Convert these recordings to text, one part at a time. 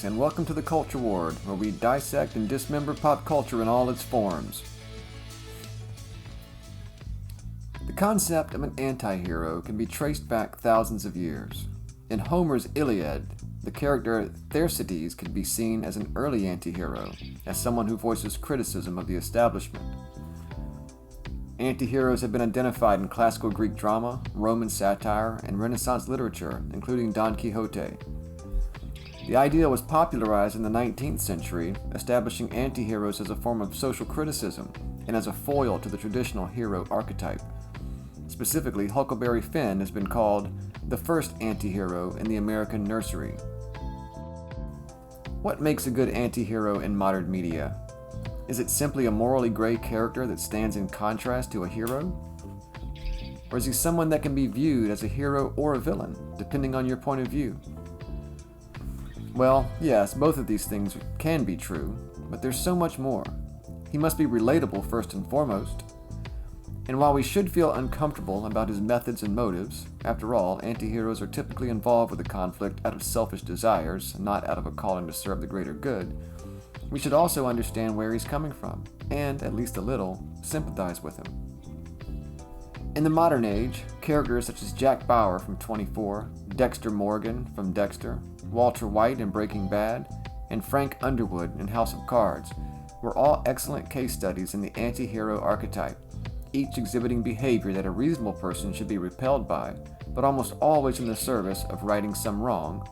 Greetings, and welcome to the Culture Ward, where we dissect and dismember pop culture in all its forms. The concept of an anti-hero can be traced back thousands of years. In Homer's Iliad, the character Thersites can be seen as an early anti-hero, as someone who voices criticism of the establishment. Anti-heroes have been identified in classical Greek drama, Roman satire, and Renaissance literature, including Don Quixote. The idea was popularized in the 19th century, establishing anti-heroes as a form of social criticism and as a foil to the traditional hero archetype. Specifically, Huckleberry Finn has been called the first anti-hero in the American nursery. What makes a good anti-hero in modern media? Is it simply a morally gray character that stands in contrast to a hero? Or is he someone that can be viewed as a hero or a villain, depending on your point of view? Well, yes, both of these things can be true, but there's so much more. He must be relatable first and foremost. And while we should feel uncomfortable about his methods and motives, after all, anti-heroes are typically involved with a conflict out of selfish desires, not out of a calling to serve the greater good, we should also understand where he's coming from, and, at least a little, sympathize with him. In the modern age, characters such as Jack Bauer from 24, Dexter Morgan from Dexter, Walter White in Breaking Bad, and Frank Underwood in House of Cards were all excellent case studies in the anti-hero archetype, each exhibiting behavior that a reasonable person should be repelled by, but almost always in the service of righting some wrong,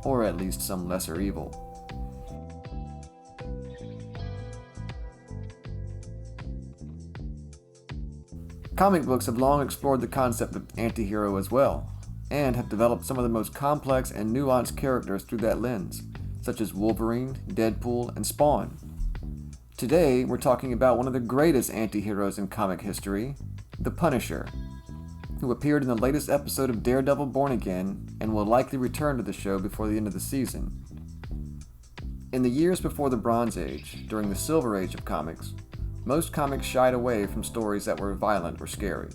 or at least some lesser evil. Comic books have long explored the concept of anti-hero as well, and have developed some of the most complex and nuanced characters through that lens, such as Wolverine, Deadpool, and Spawn. Today, we're talking about one of the greatest anti-heroes in comic history, the Punisher, who appeared in the latest episode of Daredevil Born Again and will likely return to the show before the end of the season. In the years before the Bronze Age, during the Silver Age of comics, most comics shied away from stories that were violent or scary,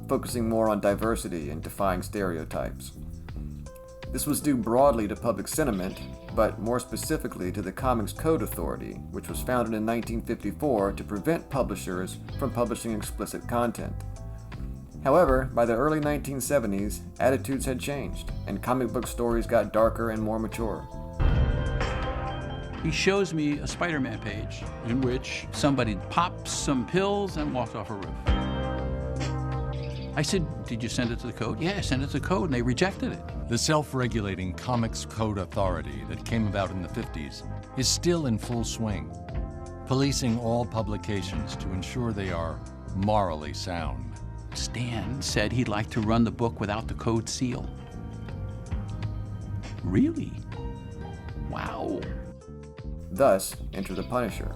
focusing more on diversity and defying stereotypes. This was due broadly to public sentiment, but more specifically to the Comics Code Authority, which was founded in 1954 to prevent publishers from publishing explicit content. However, by the early 1970s, attitudes had changed, and comic book stories got darker and more mature. He shows me a Spider-Man page in which somebody pops some pills and walks off a roof. I said, "Did you send it to the code?" "Yeah, I sent it to the code," and they rejected it. The self-regulating Comics Code Authority that came about in the 50s is still in full swing, policing all publications to ensure they are morally sound. Stan said he'd like to run the book without the code seal. Really? Wow. Thus, enter the Punisher.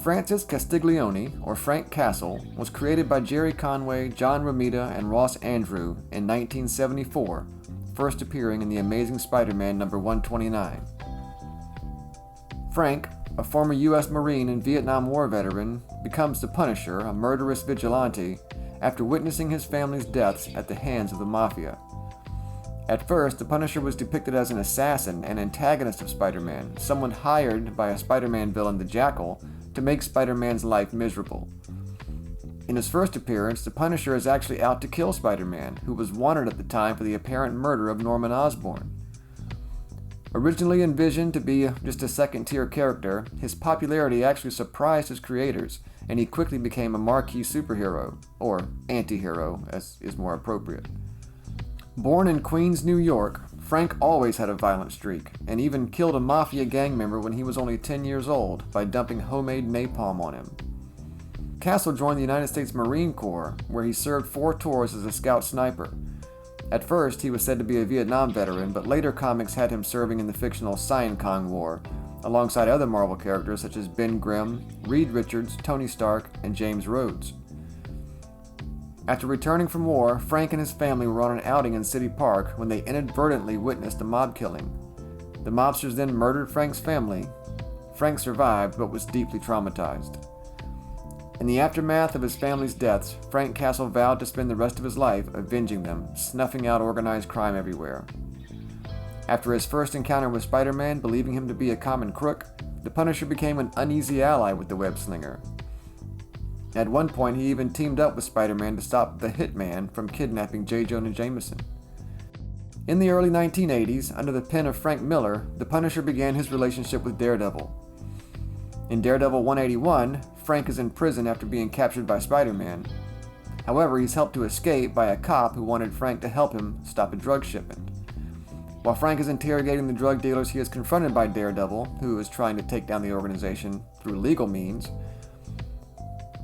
Francis Castiglione, or Frank Castle, was created by Jerry Conway, John Romita, and Ross Andru in 1974, first appearing in The Amazing Spider-Man number 129. Frank, a former U.S. Marine and Vietnam War veteran, becomes the Punisher, a murderous vigilante, after witnessing his family's deaths at the hands of the Mafia. At first, the Punisher was depicted as an assassin and antagonist of Spider-Man, someone hired by a Spider-Man villain, the Jackal, to make Spider-Man's life miserable. In his first appearance, the Punisher is actually out to kill Spider-Man, who was wanted at the time for the apparent murder of Norman Osborn. Originally envisioned to be just a second-tier character, his popularity actually surprised his creators, and he quickly became a marquee superhero, or anti-hero, as is more appropriate. Born in Queens, New York, Frank always had a violent streak, and even killed a Mafia gang member when he was only 10 years old by dumping homemade napalm on him. Castle joined the United States Marine Corps, where he served 4 tours as a scout sniper. At first, he was said to be a Vietnam veteran, but later comics had him serving in the fictional Cyan-Kong War, alongside other Marvel characters such as Ben Grimm, Reed Richards, Tony Stark, and James Rhodes. After returning from war, Frank and his family were on an outing in City Park when they inadvertently witnessed a mob killing. The mobsters then murdered Frank's family. Frank survived but was deeply traumatized. In the aftermath of his family's deaths, Frank Castle vowed to spend the rest of his life avenging them, snuffing out organized crime everywhere. After his first encounter with Spider-Man, believing him to be a common crook, the Punisher became an uneasy ally with the web-slinger. At one point, he even teamed up with Spider-Man to stop the Hitman from kidnapping J. Jonah Jameson. In the early 1980s, under the pen of Frank Miller, the Punisher began his relationship with Daredevil. In Daredevil 181, Frank is in prison after being captured by Spider-Man. However, he's helped to escape by a cop who wanted Frank to help him stop a drug shipment. While Frank is interrogating the drug dealers, he is confronted by Daredevil, who is trying to take down the organization through legal means.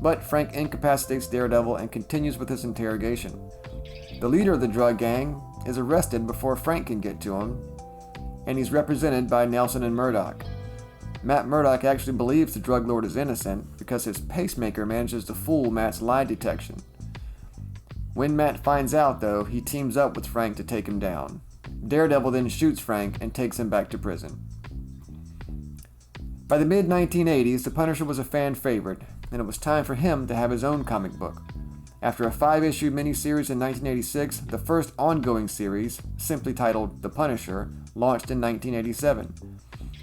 But Frank incapacitates Daredevil and continues with his interrogation. The leader of the drug gang is arrested before Frank can get to him, and he's represented by Nelson and Murdoch. Matt Murdock actually believes the drug lord is innocent because his pacemaker manages to fool Matt's lie detection. When Matt finds out, though, he teams up with Frank to take him down. Daredevil then shoots Frank and takes him back to prison. By the mid-1980s, the Punisher was a fan favorite, and it was time for him to have his own comic book. After a 5-issue miniseries in 1986, the first ongoing series, simply titled The Punisher, launched in 1987.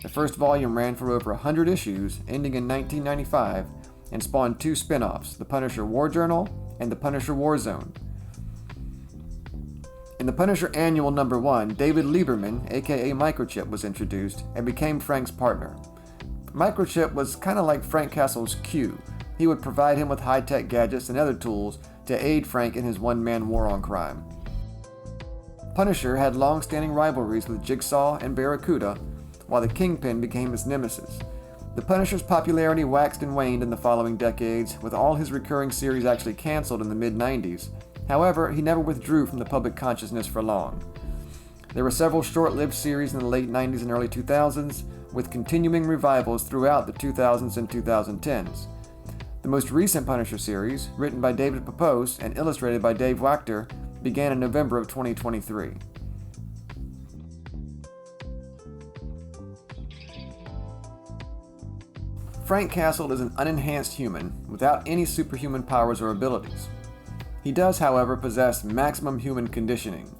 The first volume ran for over 100 issues, ending in 1995, and spawned 2 spin-offs, The Punisher War Journal and The Punisher War Zone. In The Punisher Annual No. 1, David Lieberman, a.k.a. Microchip, was introduced and became Frank's partner. Microchip was kind of like Frank Castle's Q. He would provide him with high-tech gadgets and other tools to aid Frank in his one-man war on crime. Punisher had long-standing rivalries with Jigsaw and Barracuda, while the Kingpin became his nemesis. The Punisher's popularity waxed and waned in the following decades, with all his recurring series actually canceled in the mid-90s. However, he never withdrew from the public consciousness for long. There were several short-lived series in the late 90s and early 2000s, with continuing revivals throughout the 2000s and 2010s. The most recent Punisher series, written by David Pepose and illustrated by Dave Wachter, began in November of 2023. Frank Castle is an unenhanced human without any superhuman powers or abilities. He does, however, possess maximum human conditioning.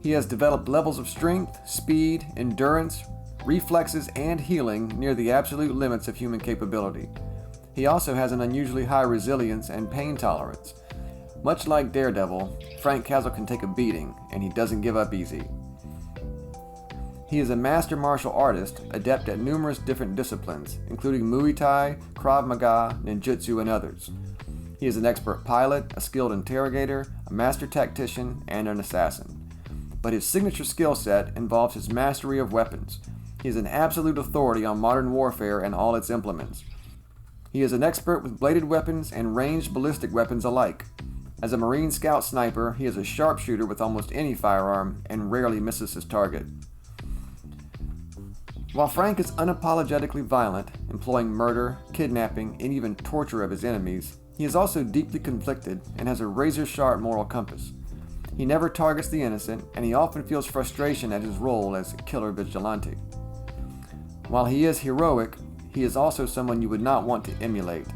He has developed levels of strength, speed, endurance, reflexes, and healing near the absolute limits of human capability. He also has an unusually high resilience and pain tolerance. Much like Daredevil, Frank Castle can take a beating, and he doesn't give up easy. He is a master martial artist, adept at numerous different disciplines, including Muay Thai, Krav Maga, Ninjutsu, and others. He is an expert pilot, a skilled interrogator, a master tactician, and an assassin. But his signature skill set involves his mastery of weapons. He is an absolute authority on modern warfare and all its implements. He is an expert with bladed weapons and ranged ballistic weapons alike. As a Marine Scout sniper, he is a sharpshooter with almost any firearm and rarely misses his target. While Frank is unapologetically violent, employing murder, kidnapping, and even torture of his enemies, he is also deeply conflicted and has a razor-sharp moral compass. He never targets the innocent, and he often feels frustration at his role as a killer vigilante. While he is heroic, he is also someone you would not want to emulate.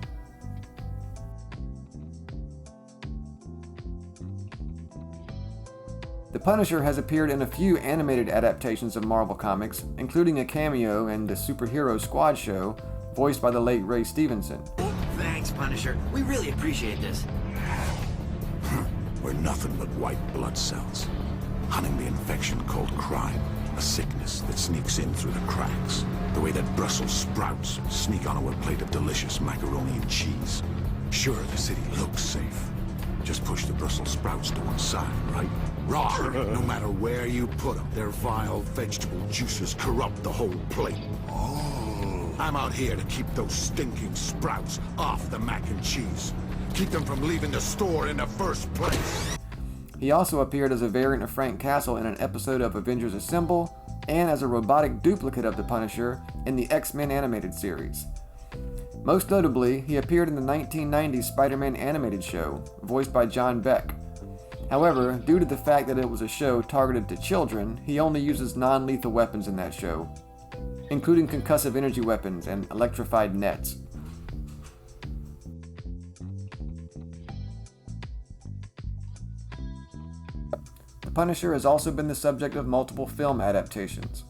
The Punisher has appeared in a few animated adaptations of Marvel Comics, including a cameo in the Superhero Squad show, voiced by the late Ray Stevenson. Thanks, Punisher. We really appreciate this. We're nothing but white blood cells, hunting the infection called crime, a sickness that sneaks in through the cracks, the way that Brussels sprouts sneak onto a plate of delicious macaroni and cheese. Sure, the city looks safe. Just push the Brussels sprouts to one side, right? Raw. No matter where you put them, their vile vegetable juices corrupt the whole plate. Oh. I'm out here to keep those stinking sprouts off the mac and cheese. Keep them from leaving the store in the first place. He also appeared as a variant of Frank Castle in an episode of Avengers Assemble, and as a robotic duplicate of the Punisher in the X-Men animated series. Most notably, he appeared in the 1990s Spider-Man animated show, voiced by John Beck. However, due to the fact that it was a show targeted to children, he only uses non-lethal weapons in that show, including concussive energy weapons and electrified nets. The Punisher has also been the subject of multiple film adaptations.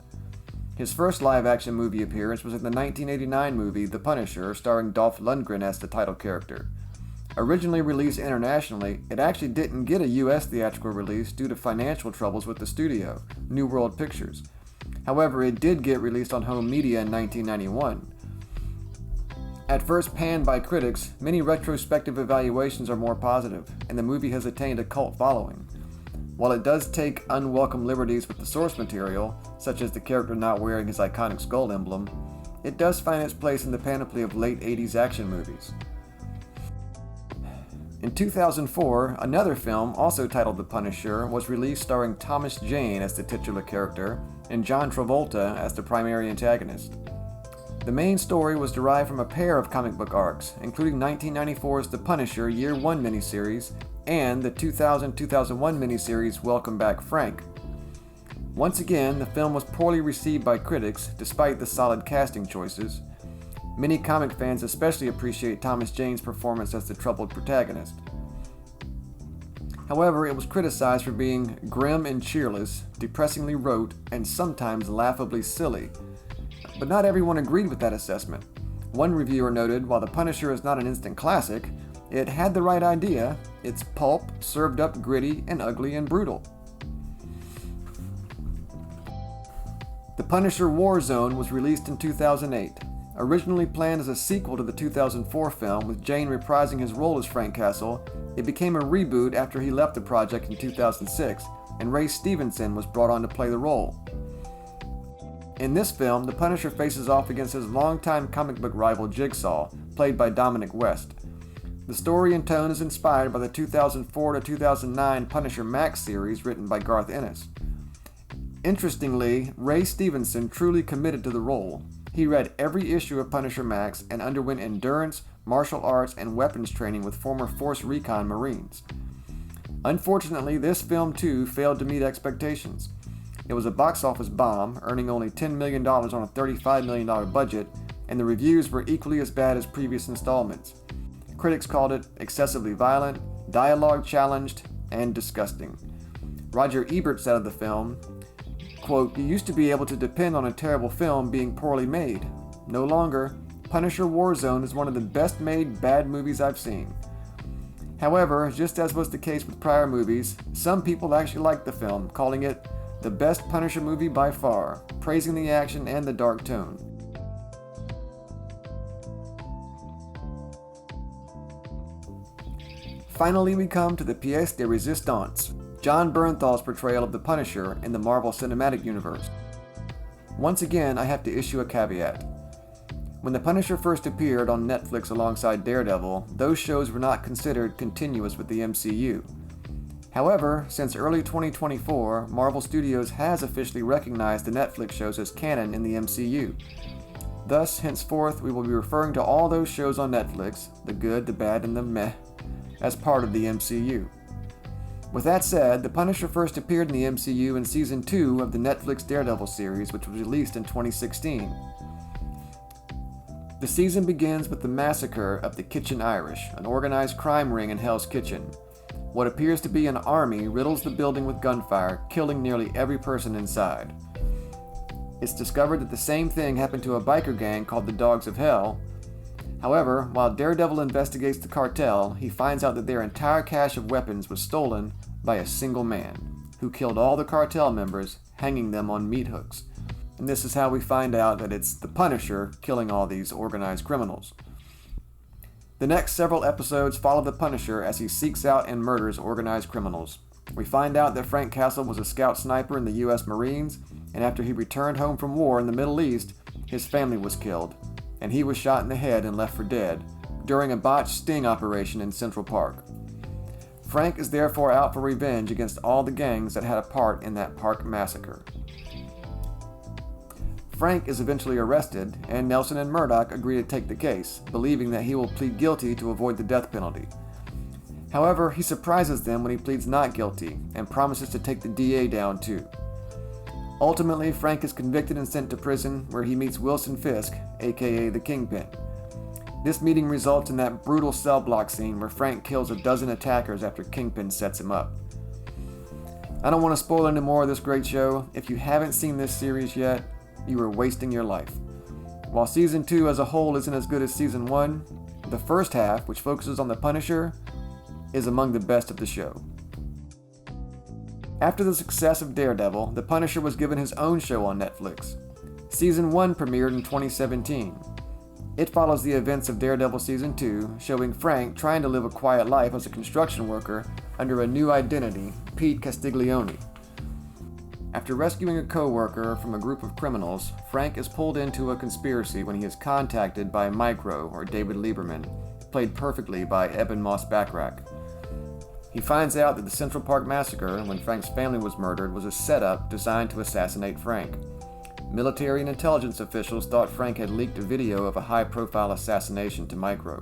His first live-action movie appearance was in the 1989 movie The Punisher, starring Dolph Lundgren as the title character. Originally released internationally, it actually didn't get a US theatrical release due to financial troubles with the studio, New World Pictures. However, it did get released on home media in 1991. At first panned by critics, many retrospective evaluations are more positive, and the movie has attained a cult following. While it does take unwelcome liberties with the source material, such as the character not wearing his iconic skull emblem, it does find its place in the panoply of late 80s action movies. In 2004, another film, also titled The Punisher, was released starring Thomas Jane as the titular character and John Travolta as the primary antagonist. The main story was derived from a pair of comic book arcs, including 1994's The Punisher Year 1 miniseries and the 2000-2001 miniseries Welcome Back, Frank. Once again, the film was poorly received by critics, despite the solid casting choices. Many comic fans especially appreciate Thomas Jane's performance as the troubled protagonist. However, it was criticized for being grim and cheerless, depressingly rote, and sometimes laughably silly. But not everyone agreed with that assessment. One reviewer noted, while The Punisher is not an instant classic, it had the right idea. It's pulp, served up gritty and ugly and brutal. The Punisher Warzone was released in 2008. Originally planned as a sequel to the 2004 film, with Jane reprising his role as Frank Castle, it became a reboot after he left the project in 2006, and Ray Stevenson was brought on to play the role. In this film, the Punisher faces off against his longtime comic book rival Jigsaw, played by Dominic West. The story and tone is inspired by the 2004 to 2009 Punisher Max series written by Garth Ennis. Interestingly, Ray Stevenson truly committed to the role. He read every issue of Punisher Max and underwent endurance, martial arts, and weapons training with former Force Recon Marines. Unfortunately, this film too failed to meet expectations. It was a box office bomb, earning only $10 million on a $35 million budget, and the reviews were equally as bad as previous installments. Critics called it excessively violent, dialogue challenged, and disgusting. Roger Ebert said of the film, quote, "You used to be able to depend on a terrible film being poorly made. No longer. Punisher Warzone is one of the best made bad movies I've seen." However, just as was the case with prior movies, some people actually liked the film, calling it the best Punisher movie by far, praising the action and the dark tone. Finally, we come to the pièce de résistance, John Bernthal's portrayal of the Punisher in the Marvel Cinematic Universe. Once again, I have to issue a caveat. When the Punisher first appeared on Netflix alongside Daredevil, those shows were not considered continuous with the MCU. However, since early 2024, Marvel Studios has officially recognized the Netflix shows as canon in the MCU. Thus, henceforth, we will be referring to all those shows on Netflix, the good, the bad, and the meh, as part of the MCU. With that said, the Punisher first appeared in the MCU in Season 2 of the Netflix Daredevil series, which was released in 2016. The season begins with the massacre of the Kitchen Irish, an organized crime ring in Hell's Kitchen. What appears to be an army riddles the building with gunfire, killing nearly every person inside. It's discovered that the same thing happened to a biker gang called the Dogs of Hell. However, while Daredevil investigates the cartel, he finds out that their entire cache of weapons was stolen by a single man, who killed all the cartel members, hanging them on meat hooks. And this is how we find out that it's the Punisher killing all these organized criminals. The next several episodes follow the Punisher as he seeks out and murders organized criminals. We find out that Frank Castle was a scout sniper in the US Marines, and after he returned home from war in the Middle East, his family was killed, and he was shot in the head and left for dead during a botched sting operation in Central Park. Frank is therefore out for revenge against all the gangs that had a part in that park massacre. Frank is eventually arrested, and Nelson and Murdoch agree to take the case, believing that he will plead guilty to avoid the death penalty. However, he surprises them when he pleads not guilty, and promises to take the DA down too. Ultimately, Frank is convicted and sent to prison, where he meets Wilson Fisk, a.k.a. the Kingpin. This meeting results in that brutal cell block scene where Frank kills a dozen attackers after Kingpin sets him up. I don't want to spoil any more of this great show. If you haven't seen this series yet, you are wasting your life. While Season 2 as a whole isn't as good as Season 1, the first half, which focuses on the Punisher, is among the best of the show. After the success of Daredevil, the Punisher was given his own show on Netflix. Season 1 premiered in 2017. It follows the events of Daredevil Season 2, showing Frank trying to live a quiet life as a construction worker under a new identity, Pete Castiglione. After rescuing a co-worker from a group of criminals, Frank is pulled into a conspiracy when he is contacted by Micro, or David Lieberman, played perfectly by Eben Moss-Bachrach. He finds out that the Central Park massacre, when Frank's family was murdered, was a setup designed to assassinate Frank. Military and intelligence officials thought Frank had leaked a video of a high-profile assassination to Micro.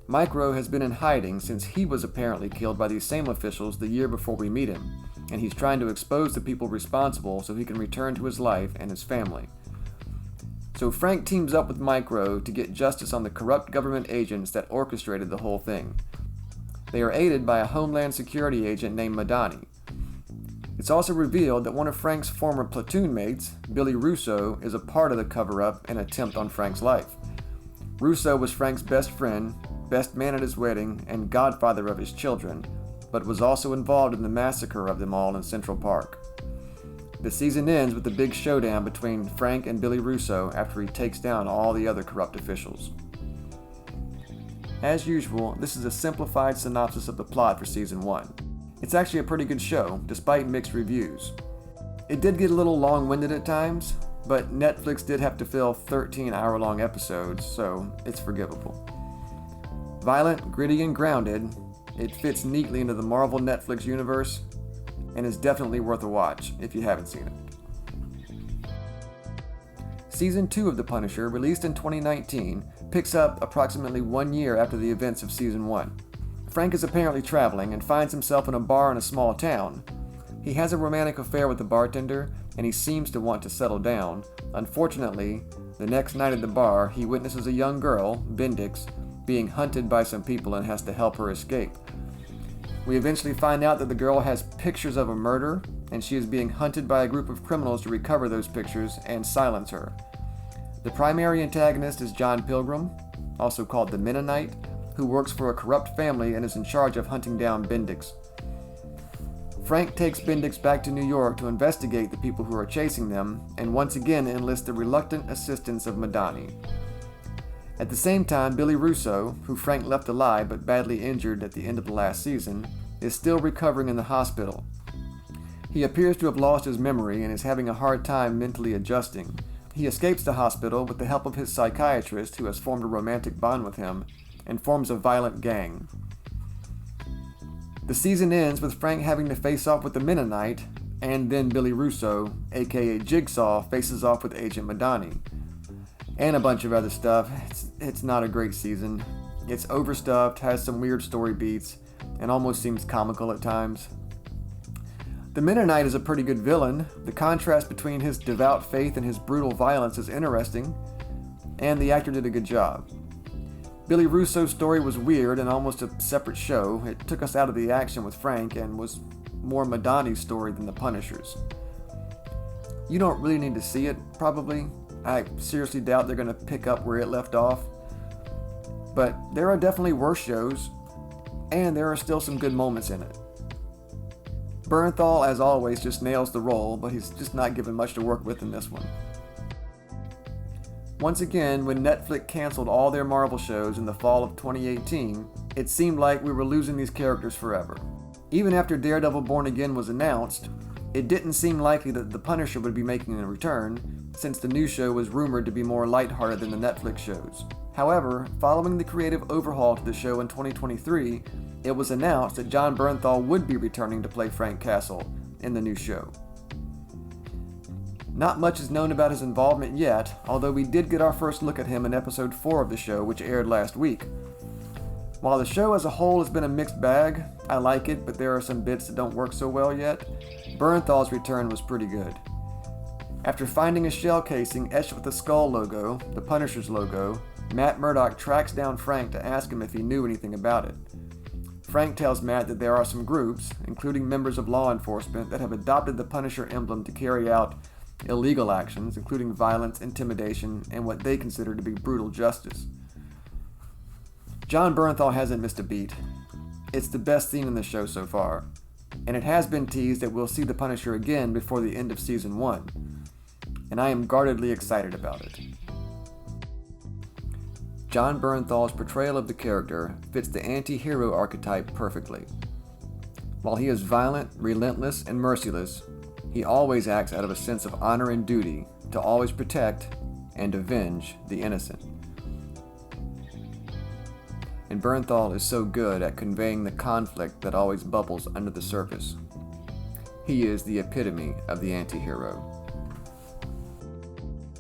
Micro has been in hiding since he was apparently killed by these same officials the year before we meet him, and he's trying to expose the people responsible so he can return to his life and his family. So Frank teams up with Micro to get justice on the corrupt government agents that orchestrated the whole thing. They are aided by a Homeland Security agent named Madani. It's also revealed that one of Frank's former platoon mates, Billy Russo, is a part of the cover-up and attempt on Frank's life. Russo was Frank's best friend, best man at his wedding, and godfather of his children, but was also involved in the massacre of them all in Central Park. The season ends with the big showdown between Frank and Billy Russo after he takes down all the other corrupt officials. As usual, this is a simplified synopsis of the plot for Season 1. It's actually a pretty good show, despite mixed reviews. It did get a little long-winded at times, but Netflix did have to fill 13 hour-long episodes, so it's forgivable. Violent, gritty, and grounded, it fits neatly into the Marvel Netflix universe, and is definitely worth a watch if you haven't seen it. Season 2 of The Punisher, released in 2019, picks up approximately 1 year after the events of Season 1. Frank is apparently traveling and finds himself in a bar in a small town. He has a romantic affair with the bartender, and he seems to want to settle down. Unfortunately, the next night at the bar, he witnesses a young girl, Bendix, being hunted by some people and has to help her escape. We eventually find out that the girl has pictures of a murder, and she is being hunted by a group of criminals to recover those pictures and silence her. The primary antagonist is John Pilgrim, also called the Mennonite, who works for a corrupt family and is in charge of hunting down Bendix. Frank takes Bendix back to New York to investigate the people who are chasing them, and once again enlists the reluctant assistance of Madani. At the same time, Billy Russo, who Frank left alive but badly injured at the end of the last season, is still recovering in the hospital. He appears to have lost his memory and is having a hard time mentally adjusting. He escapes the hospital with the help of his psychiatrist, who has formed a romantic bond with him, and forms a violent gang. The season ends with Frank having to face off with the Mennonite, and then Billy Russo, a.k.a. Jigsaw, faces off with Agent Madani. And a bunch of other stuff. It's not a great season. It's overstuffed, has some weird story beats, and almost seems comical at times. The Mennonite is a pretty good villain. The contrast between his devout faith and his brutal violence is interesting, and the actor did a good job. Billy Russo's story was weird and almost a separate show. It took us out of the action with Frank and was more Madani's story than the Punisher's. You don't really need to see it, probably. I seriously doubt they're going to pick up where it left off. But there are definitely worse shows, and there are still some good moments in it. Bernthal, as always, just nails the role, but he's just not given much to work with in this one. Once again, when Netflix canceled all their Marvel shows in the fall of 2018, it seemed like we were losing these characters forever. Even after Daredevil Born Again was announced, it didn't seem likely that the Punisher would be making a return, since the new show was rumored to be more lighthearted than the Netflix shows. However, following the creative overhaul to the show in 2023, it was announced that Jon Bernthal would be returning to play Frank Castle in the new show. Not much is known about his involvement yet, although we did get our first look at him in episode 4 of the show, which aired last week. While the show as a whole has been a mixed bag, I like it, but there are some bits that don't work so well yet, Bernthal's return was pretty good. After finding a shell casing etched with the skull logo, the Punisher's logo, Matt Murdock tracks down Frank to ask him if he knew anything about it. Frank tells Matt that there are some groups, including members of law enforcement, that have adopted the Punisher emblem to carry out illegal actions, including violence, intimidation, and what they consider to be brutal justice. John Bernthal hasn't missed a beat. It's the best scene in the show so far, and it has been teased that we'll see the Punisher again before the end of Season 1, and I am guardedly excited about it. John Bernthal's portrayal of the character fits the anti-hero archetype perfectly. While he is violent, relentless, and merciless, he always acts out of a sense of honor and duty to always protect and avenge the innocent. And Bernthal is so good at conveying the conflict that always bubbles under the surface. He is the epitome of the anti-hero.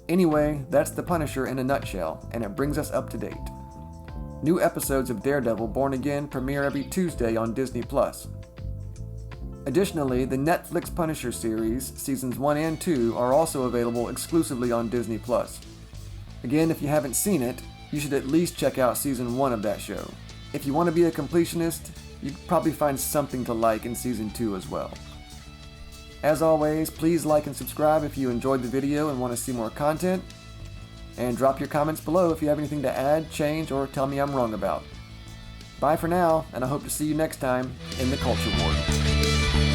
Anyway, that's the Punisher in a nutshell, and it brings us up to date. New episodes of Daredevil Born Again premiere every Tuesday on Disney+. Additionally, the Netflix Punisher series, seasons 1 and 2, are also available exclusively on Disney+. Again, if you haven't seen it, you should at least check out season 1 of that show. If you want to be a completionist, you'd probably find something to like in season 2 as well. As always, please like and subscribe if you enjoyed the video and want to see more content, and drop your comments below if you have anything to add, change, or tell me I'm wrong about. Bye for now, and I hope to see you next time in the Culture War.